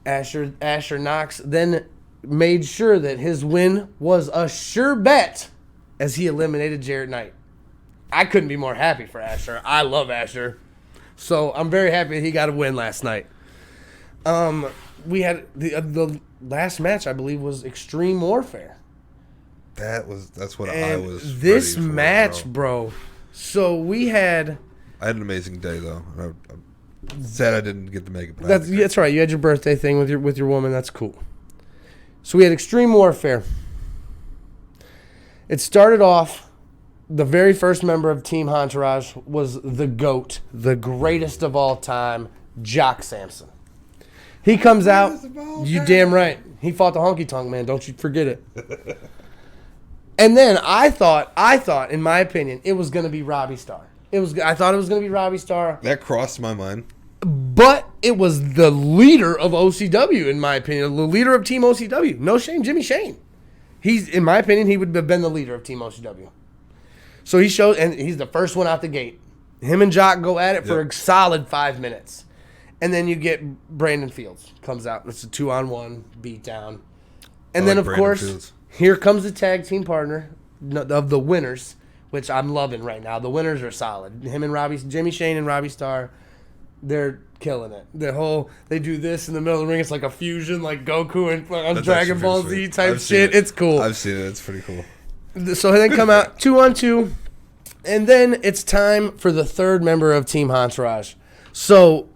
Asher Knox then made sure that his win was a sure bet as he eliminated Jarrett Knight. I couldn't be more happy for Asher. I love Asher. So I'm very happy that he got a win last night. We had the last match, I believe, was Extreme Warfare. That's what And I was. this ready for, match, bro. So we had. I had an amazing day though. I'm sad I didn't get to make it. But I had a That's right. You had your birthday thing with your woman. That's cool. So we had Extreme Warfare. It started off. The very first member of Team Entourage was the GOAT, the greatest of all time, Jock Sampson. He comes out. You damn right. He fought the honky tonk man. Don't you forget it. And then I thought, in my opinion, it was going to be Robbie Starr. I thought it was going to be Robbie Starr. That crossed my mind. But it was the leader of OCW, in my opinion. The leader of Team OCW. No shame, Jimmy Shane. In my opinion, he would have been the leader of Team OCW. So he shows, and he's the first one out the gate. Him and Jock go at it for a solid 5 minutes. And then you get Brandon Fields comes out. It's a 2-on-1 beatdown. And then, of Brandon course, Fields. here comes the tag team partner of the winners, which I'm loving right now. The winners are solid. Him and Jimmy Shane and Robbie Starr, they're killing it. They do this in the middle of the ring. It's like a fusion, like Goku and That's Dragon actually Ball pretty Z sweet. type I've seen shit. it. It's cool. I've seen it. It's pretty cool. So they come out 2-on-2, and then it's time for the third member of Team Entourage. So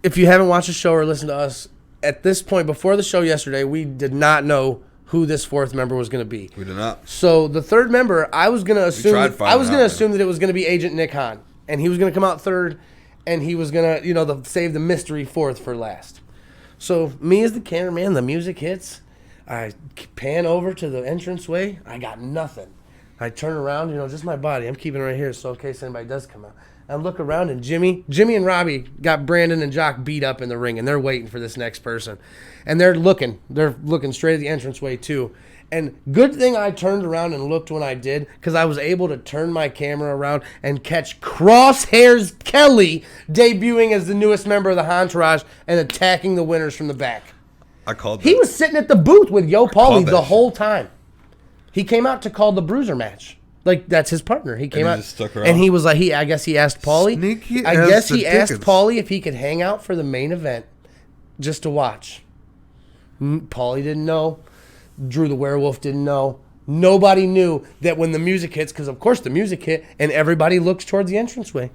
if you haven't watched the show or listened to us, at this point, before the show yesterday, we did not know who this fourth member was going to be. We did not. So the third member, I was going to assume finding that it was going to be Agent Nick Hahn, and he was going to come out third, and he was going to save the mystery fourth for last. So me as the cameraman, the music hits. I pan over to the entranceway. I got nothing. I turn around, just my body. I'm keeping it right here so in case anybody does come out. I look around, and Jimmy and Robbie got Brandon and Jock beat up in the ring, and they're waiting for this next person. And they're looking straight at the entranceway, too. And good thing I turned around and looked when I did, because I was able to turn my camera around and catch Crosshairs Kelly debuting as the newest member of the Entourage and attacking the winners from the back. I called that. He was sitting at the booth with Yo Paulie called that the shit. whole time. He came out to call the Bruiser match. Like, that's his partner. He came he out, just stuck around? and he was like, I guess he asked Paulie. Sneaky I as guess the he asked dickens. Paulie if he could hang out for the main event just to watch. Paulie didn't know. Drew the Werewolf didn't know. Nobody knew that when the music hits, because of course the music hit, and everybody looks towards the entranceway.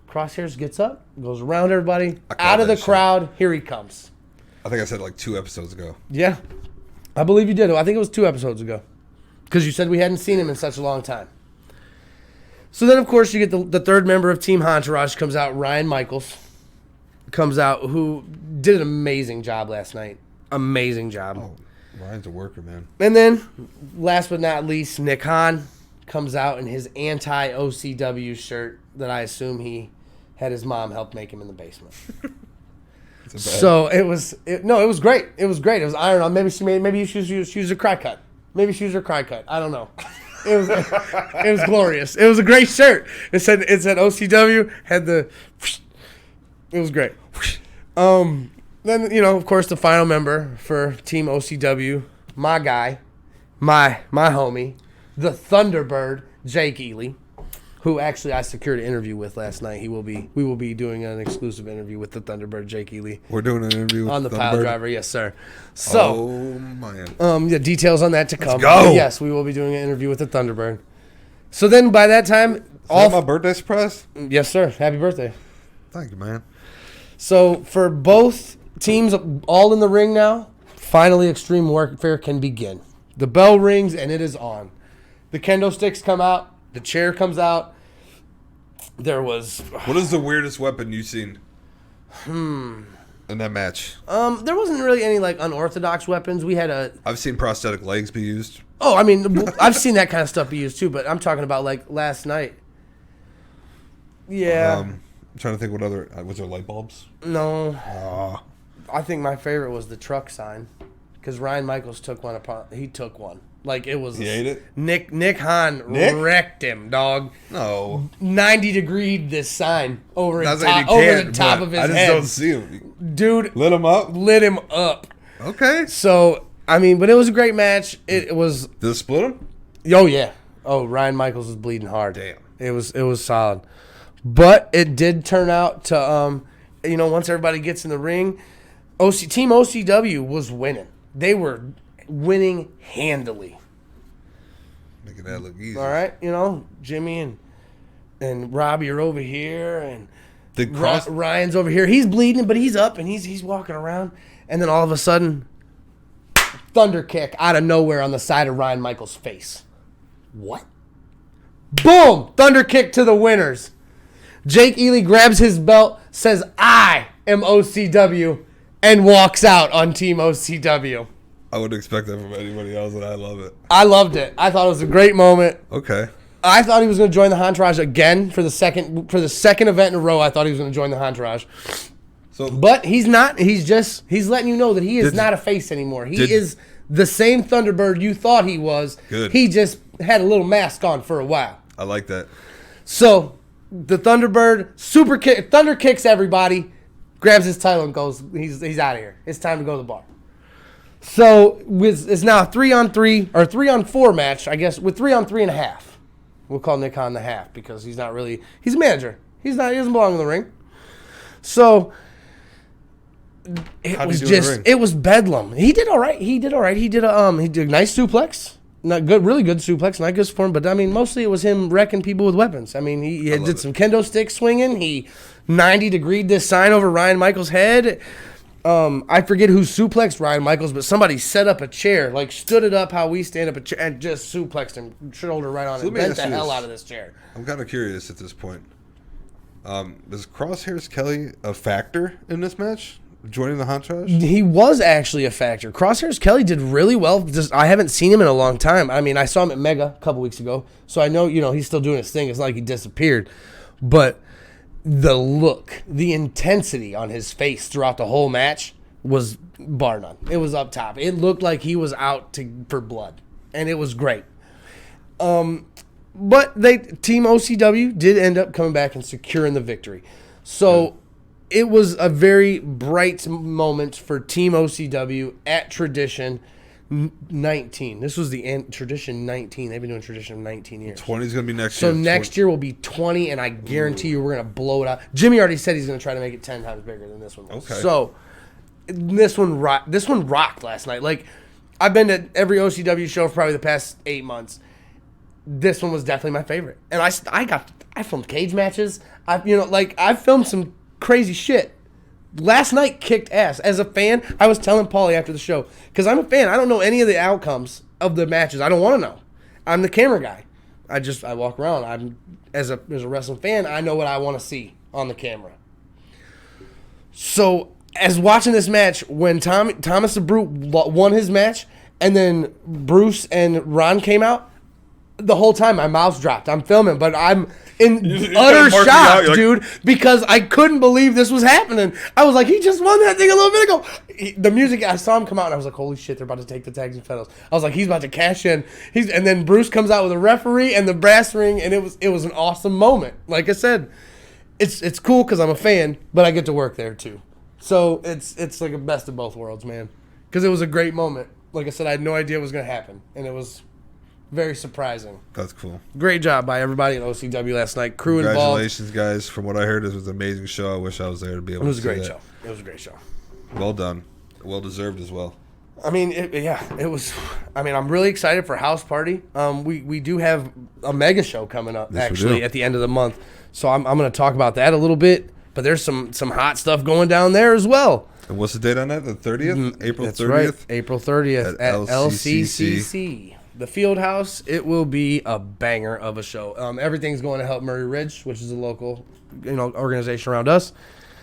Crosshairs gets up, goes around everybody, out of the crowd. Here he comes. I think I said like 2 episodes ago. Yeah, I believe you did. I think it was 2 episodes ago, because you said we hadn't seen him in such a long time. So then, of course, you get the third member of Team Entourage comes out. Ryan Michaels comes out, who did an amazing job last night. Amazing job. Oh, Ryan's a worker, man. And then, last but not least, Nick Hahn comes out in his anti-OCW shirt that I assume he had his mom help make him in the basement. So it was great. It was great. It was iron on. Maybe she used a cry cut. Maybe she used her cry cut. I don't know. It was glorious. It was a great shirt. It said OCW, had the. It was great. Then, of course, the final member for Team OCW, my guy, my homie, the Thunderbird, Jake Ely, who actually I secured an interview with last night. We will be doing an exclusive interview with the Thunderbird, Jake Ely. We're doing an interview with on the Thunderbird? Piledriver, yes, sir. So, oh man, yeah, details on that to come. go. But yes, we will be doing an interview with the Thunderbird. So then, by that time, Is that my birthday surprise? yes, sir. Happy birthday. Thank you, man. So for both teams, all in the ring now. Finally, Extreme Warfare can begin. The bell rings and it is on. The kendo sticks come out. The chair comes out. There was What is the weirdest weapon you've seen? In that match. there wasn't really any like unorthodox weapons. We had I've seen prosthetic legs be used. I mean, I've seen that kind of stuff be used too, but I'm talking about like last night. Yeah. I'm trying to think what other was there light bulbs? No. Ah, I think my favorite was the truck sign, because Ryan Michaels took one upon. He took one. Like it was. He ate it? Nick Hahn wrecked him, dog. no. 90-degreed this sign over Not his saying top, you over can't, the top but of his I just head. don't see him. Dude, Lit him up. lit him up. Okay. So I mean, but it was a great match. It was. Did it split him? Oh yeah. Oh, Ryan Michaels was bleeding hard. Damn. It was solid, but it did turn out to once everybody gets in the ring, Team OCW was winning. They were winning handily. Making that look easy. All right, Jimmy and Robbie are over here, and Did Cross? Ryan's over here. He's bleeding, but he's up and he's walking around, and then all of a sudden, thunder kick out of nowhere on the side of Ryan Michaels' face. What? Boom! Thunder kick to the winners. Jake Ely grabs his belt, says, "I am OCW," and walks out on Team OCW. I wouldn't expect that from anybody else, and I love it. I loved it. I thought it was a great moment. Okay. I thought he was going to join the Entourage again for the second event in a row. I thought he was going to join the Entourage, So, but he's not. He's letting you know that he is Did- not a face anymore. He did- is the same Thunderbird you thought he was. Good. He just had a little mask on for a while. I like that. So the Thunderbird thunder kicks everybody, grabs his title and goes. He's out of here. It's time to go to the bar. So it's now a 3-on-3 or 3-on-4 match, I guess, with 3-on-3.5. We'll call Nick Hahn the half because he's not really. He's a manager. He doesn't belong in the ring. So How'd he do in the ring? it was bedlam. He did all right. He did a nice suplex. Not good, really good suplex, not good for him, but I mean, mostly it was him wrecking people with weapons. I mean, he love did it. some kendo stick swinging. He 90-degreed this sign over Ryan Michaels' head. I forget who suplexed Ryan Michaels, but somebody set up a chair, like stood it up how we stand up a chair, and just suplexed him, shoulder right on So it, let me bent ask the you hell this. out of this chair. I'm kind of curious at this point. Is Crosshairs Kelly a factor in this match? Joining the Entourage? He was actually a factor. Crosshairs Kelly did really well. I haven't seen him in a long time. I mean, I saw him at Mega a couple weeks ago, so I know he's still doing his thing. It's not like he disappeared, but the look, the intensity on his face throughout the whole match was bar none. It was up top. It looked like he was out for blood, and it was great. But Team OCW did end up coming back and securing the victory. So it was a very bright moment for Team OCW at Tradition. 19. This was the tradition 19. They've been doing tradition of 19 years. 20 is going to be next year. So next year will be 20, and I guarantee you we're going to blow it out. Jimmy already said he's going to try to make it 10 times bigger than this one was. Okay. So this one rocked last night. Like, I've been to every OCW show for probably the past 8 months. This one was definitely my favorite. And I filmed cage matches. I've filmed some crazy shit. Last night kicked ass. As a fan, I was telling Paulie after the show, because I'm a fan. I don't know any of the outcomes of the matches. I don't want to know. I'm the camera guy. I walk around. I'm as a wrestling fan, I know what I want to see on the camera. So as watching this match, when Thomas the Brute won his match, and then Bruce and Ron came out, the whole time my mouth's dropped. I'm filming, but I'm in utter shock, dude, because I couldn't believe this was happening. I was like, he just won that thing a little bit ago. The music, I saw him come out, and I was like, holy shit, they're about to take the tags and pedals. I was like, he's about to cash in. And then Bruce comes out with a referee and the brass ring, and it was an awesome moment. Like I said, it's cool because I'm a fan, but I get to work there too. So it's like a best of both worlds, man. Because it was a great moment. Like I said, I had no idea what was going to happen, and it was very surprising. That's cool. Great job by everybody at OCW last night. Crew involved. Congratulations, guys. From what I heard, this was an amazing show. I wish I was there to be able to see it. It was a great show. It was a great show. Well done. Well deserved as well. I mean, it was. I mean, I'm really excited for House Party. We do have a mega show coming up, actually, at the end of the month. So I'm going to talk about that a little bit. But there's some hot stuff going down there as well. And what's the date on that? The 30th? April 30th? That's right. April 30th at LCCC. The Field House. It will be a banger of a show. Everything's going to help Murray Ridge, which is a local organization around us.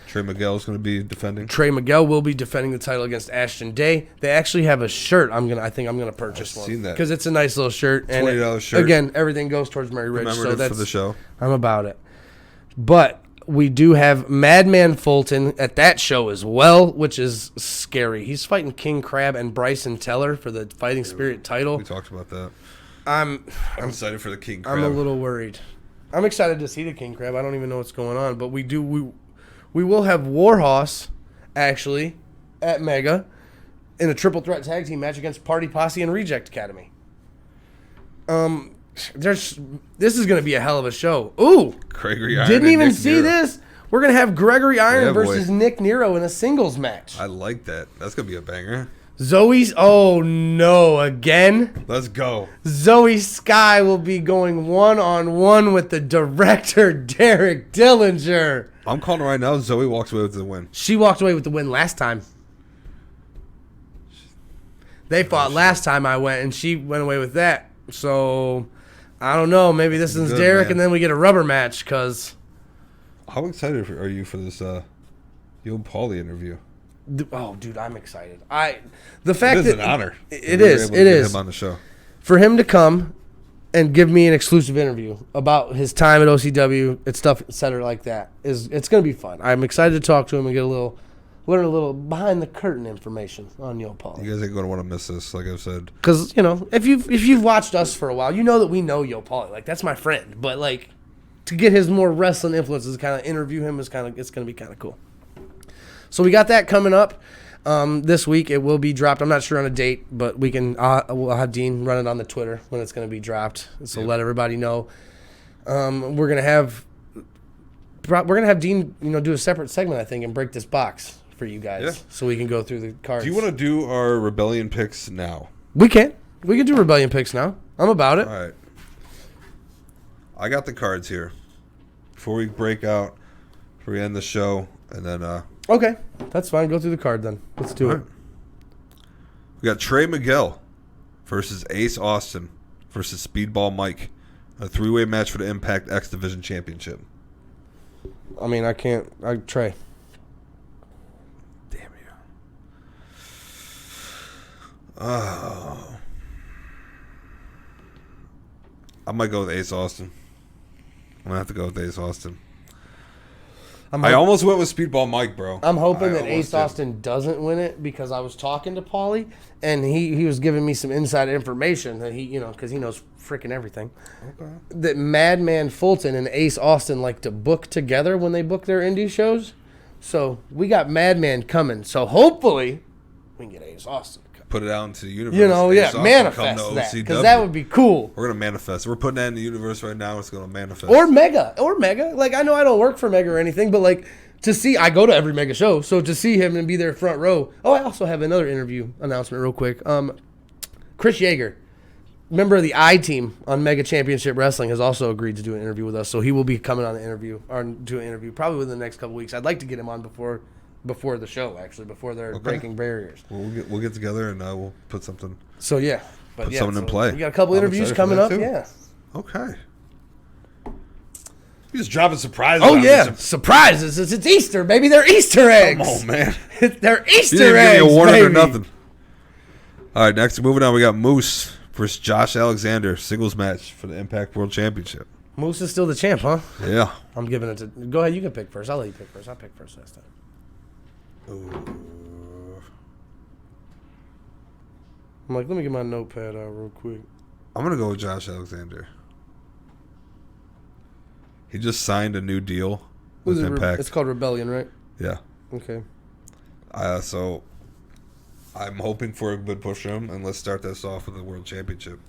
Trey Miguel is going to be defending. Trey Miguel will be defending the title against Ashton Day. They actually have a shirt. I think I'm gonna purchase one. I've seen that because it's a nice little shirt. And $20 shirt. Again, everything goes towards Murray Ridge. So that's for the show. I'm about it. But we do have Madman Fulton at that show as well, which is scary. He's fighting King Crab and Bryson Teller for the Fighting Spirit title. We talked about that. I'm excited for the King Crab. I'm a little worried. I'm excited to see the King Crab. I don't even know what's going on, but we will have Warhorse actually at Mega in a triple threat tag team match against Party Posse and Reject Academy. This is going to be a hell of a show. Ooh, Gregory Iron. Didn't even Nick see Nero. this. We're going to have Gregory Iron versus boy. Nick Nero in a singles match. I like that. That's going to be a banger. Oh no, again? Let's go. Zoe Sky will be going one-on-one with the director, Derek Dillinger. I'm calling it right now. Zoe walks away with the win. She walked away with the win last time. They fought last time I went, and she went away with that. So, I don't know. Maybe this is Derek, man. And then we get a rubber match, because... How excited are you for this Yo Paulie interview? Oh, dude, I'm excited. The fact it is an honor. It is. It is. Him on the show. For him to come and give me an exclusive interview about his time at OCW and stuff, et cetera, like that, it's going to be fun. I'm excited to talk to him and learn a little behind the curtain information on Yo Paulie. You guys ain't going to want to miss this, like I've said. Because, if you've watched us for a while, you know that we know Yo Paulie. Like, that's my friend. But, like, to get his more wrestling influences, kind of interview him it's going to be kind of cool. So we got that coming up this week. It will be dropped. I'm not sure on a date, but we'll have Dean run it on the Twitter when it's going to be dropped. So let everybody know. We're gonna have Dean, do a separate segment, I think, and break this box for you guys, so we can go through the cards. Do you want to do our Rebellion picks now? We can do Rebellion picks now. I'm about it. All right. I got the cards here. Before we break out, before we end the show, and then okay, that's fine. Go through the card then. Let's do it. Right. We got Trey Miguel versus Ace Austin versus Speedball Mike. A 3-way match for the Impact X Division Championship. I mean, Trey. Damn you. Oh. I might go with Ace Austin. I'm going to have to go with Ace Austin. I almost went with Speedball Mike, bro. I'm hoping that Ace Austin doesn't win it, because I was talking to Paulie, and he was giving me some inside information that he, because he knows freaking everything. Okay. That Madman Fulton and Ace Austin like to book together when they book their indie shows. So we got Madman coming. So hopefully we can get Ace Austin to come. put it out into the universe. You know, They yeah, just also manifest come to that, OCW. because that would be cool. We're gonna manifest. We're putting that in the universe right now. It's gonna manifest. Or Mega. Like, I know I don't work for Mega or anything, but like to see, I go to every Mega show, so to see him and be there front row. Oh, I also have another interview announcement real quick. Chris Yeager, member of the I Team on Mega Championship Wrestling, has also agreed to do an interview with us, so he will be coming on the interview or do an interview probably within the next couple weeks. I'd like to get him on before the show, actually, before they're breaking barriers. Well, we'll get together and we'll put something. So yeah, but Put something in play. We got a couple interviews coming up. Yeah. Okay. You just dropping surprises. Oh yeah, surprises! It's Easter, baby. They're Easter eggs. Come on, man. They're Easter You didn't eggs. give me a warning baby. or nothing. All right, next moving on, we got Moose versus Josh Alexander singles match for the Impact World Championship. Moose is still the champ, huh? Yeah. I'm giving it to. Go ahead, you can pick first. I'll let you pick first. I'll pick first last time. I'm like, let me get my notepad out real quick. I'm gonna go with Josh Alexander. He just signed a new deal with Impact. It's called Rebellion, right? Yeah. Okay. So I'm hoping for a good push for him, and let's start this off with the World Championship.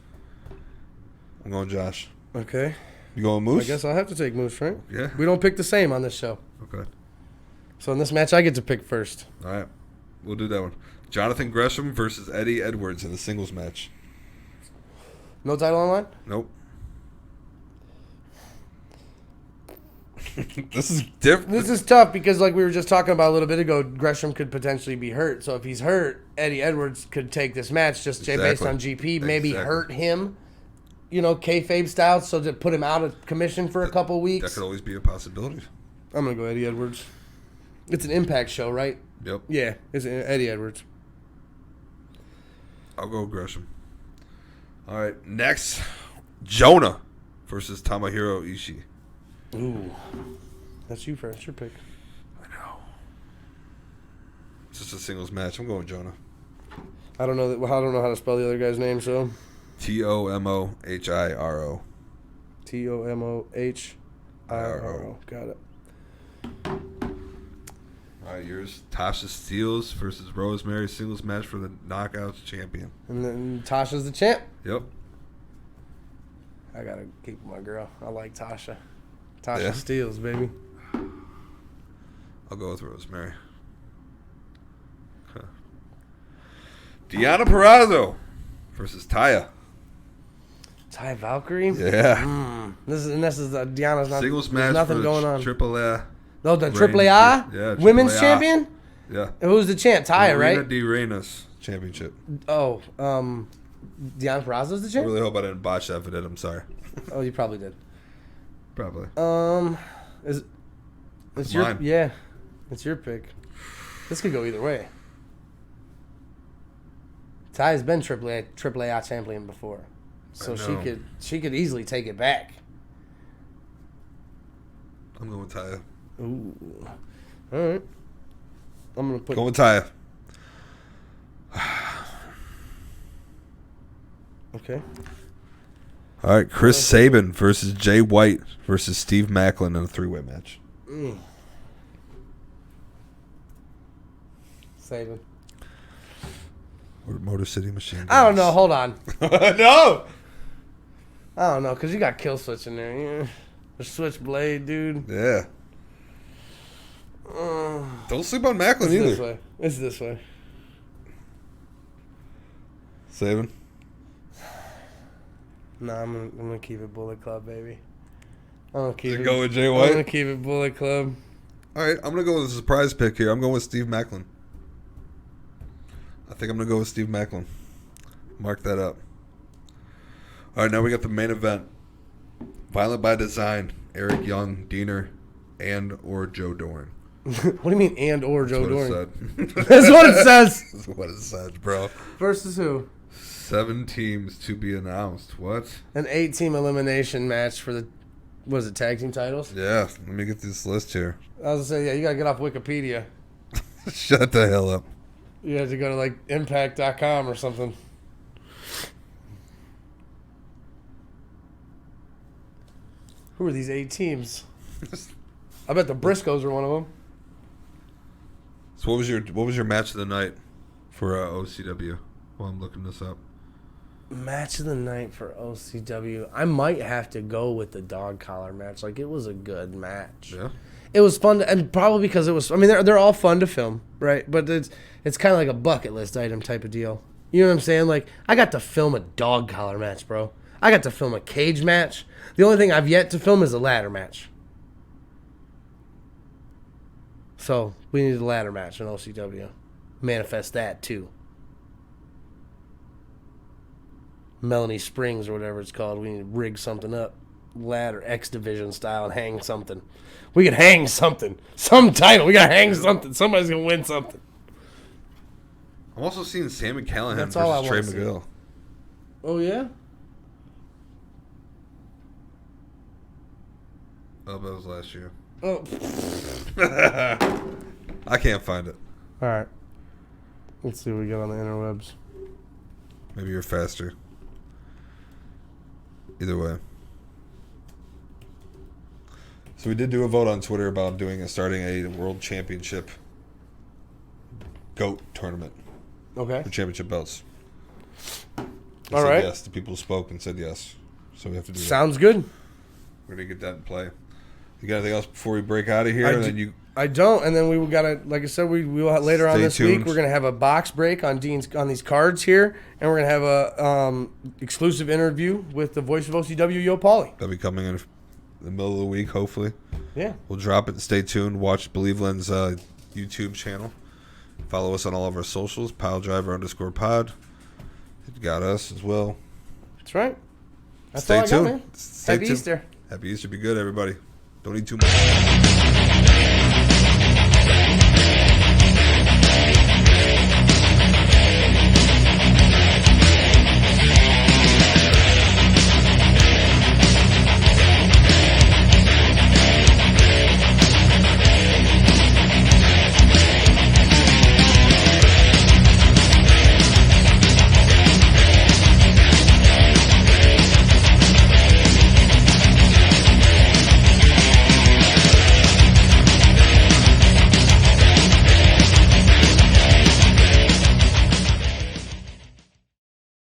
I'm going Josh. Okay. You going Moose? I guess I'll have to take Moose, right? Yeah. We don't pick the same on this show. Okay. So in this match, I get to pick first. All right. We'll do that one. Jonathan Gresham versus Eddie Edwards in a singles match. No title online? Nope. This is different. This is tough because, like we were just talking about a little bit ago, Gresham could potentially be hurt. So if he's hurt, Eddie Edwards could take this match just based on GP, maybe hurt him, kayfabe style, so to put him out of commission for a couple weeks. That could always be a possibility. I'm going to go Eddie Edwards. It's an Impact show, right? Yep. Yeah, it's Eddie Edwards. I'll go Gresham. All right, next, Jonah versus Tamahiro Ishii. Ooh, that's you first. Your pick. I know. It's just a singles match. I'm going Jonah. I don't know how to spell the other guy's name. So Tomohiro. Tomohiro. Got it. All right, yours. Tasha Steelz versus Rosemary singles match for the Knockouts champion. And then Tasha's the champ. Yep. I gotta keep my girl. I like Tasha. Tasha Steelz, baby. I'll go with Rosemary. Okay. Deonna Purrazzo versus Taya. Taya Valkyrie? Yeah. This is Deanna's not. Singles there's match nothing for going on. Triple A. No, the AAA? Yeah, Women's AAA. champion? Yeah. And who's the champ? Taya, Marina right? de Reyes championship. Oh, Deonna Purrazzo's the I champ? really hope I didn't botch that if I did. I'm sorry. Oh, you probably did. Probably. It's mine. it's your pick. This could go either way. Taya's been AAA champion before, so she could easily take it back. I'm going with Taya. Ooh, all right. I'm gonna put. Go with Taya. Okay. All right, Chris Sabin versus Jay White versus Steve Macklin in a three-way match. Sabin. Or Motor City Machine Guns. I don't know. Hold on. No. I don't know because you got Kill Switch in there. Yeah. The Switchblade, dude. Yeah. Don't sleep on Macklin It's either. this way. It's this way. Sabin. Nah, I'm gonna keep it Bullet Club, baby. I'm gonna keep it. Go with Jay I'm White. gonna keep it Bullet Club. All right, I'm gonna go with a surprise pick here. I'm going with Steve Macklin. I think I'm gonna go with Steve Macklin. Mark that up. All right, now we got the main event. Violent by Design. Eric Young, Diener, and or Joe Doring. What do you mean and or Joe Doring? That's what it says. That's what it says, bro. Versus who? 7 teams to be announced. What? An 8-team elimination match for the, was it tag team titles? Yeah, let me get this list here. I was gonna say, yeah, you gotta get off Wikipedia. Shut the hell up. You have to go to like impact.com or something. Who are these 8 teams? I bet the Briscoes are one of them. So what was your match of the night for OCW? while I'm looking this up. Match of the night for OCW. I might have to go with the dog collar match. Like, it was a good match. Yeah. It was fun, and probably because it was. I mean, they're all fun to film, right? But it's kind of like a bucket list item type of deal. You know what I'm saying? Like, I got to film a dog collar match, bro. I got to film a cage match. The only thing I've yet to film is a ladder match. So we need a ladder match in OCW. Manifest that too. Melanie Springs or whatever it's called. We need to rig something up. Ladder, X Division style, and hang something. We could hang something. Some title. We got to hang something. Somebody's going to win something. I'm also seeing Sammy Callahan That's all I versus Trey wanna McGill. Oh, yeah? Oh, that was last year. Oh. I can't find it. All right. Let's see what we got on the interwebs. Maybe you're faster. Either way. So we did do a vote on Twitter about starting a world championship GOAT tournament Okay. for championship belts. They All said right. yes. The people who spoke and said yes. So we have to do that. Sounds good. We're going to get that in play. You got anything else before we break out of here? I don't, and then we got to, like I said, we will later on Stay this tuned. week. We're gonna have a box break on these cards here, and we're gonna have a exclusive interview with the voice of OCW, Yo Paulie. That'll be coming in the middle of the week, hopefully. Yeah, We'll drop it. Stay tuned. Watch Believeland's YouTube channel. Follow us on all of our socials. Piledriver_pod. You got us as well. that's right. That's Stay all I tuned. got, man. Stay Happy tuned. Easter. Happy Easter. Be good, everybody. Don't eat too much.